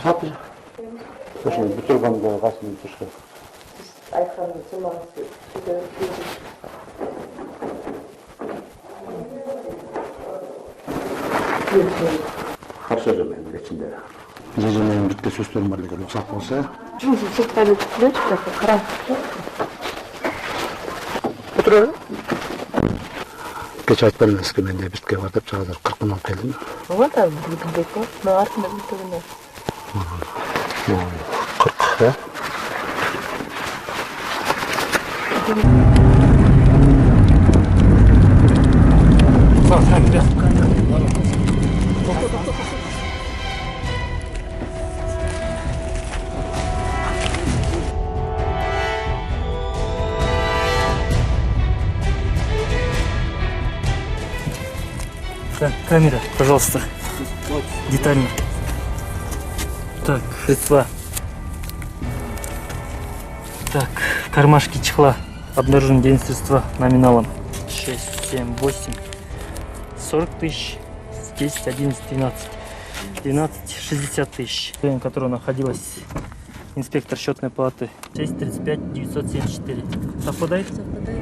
Hadi. Şimdi bir turban da kasım tuşka. Ayhan'ın zamanı Karşı ben içinde. Gecelerin bitti süslerim var diye uzak olsa. Çünkü sektarı tutuyor çıkıyor. Karanlık. Oturalım. Geç aytlarım eski ben de bitki vardı. Çağlar 40 bin geldim. Вот так будет далеко. Но аркада будет у нас. 40 ya. Камера, пожалуйста. Детально. Так, средства. Так, в кармашке чехла обнаружены денежные средства номиналом 6, 7, 8, 40 тысяч, 10, 11, 12, 12, 60 тысяч, в которой находилась инспектор счетной палаты. 6, 35, 974. Совпадает? Совпадает.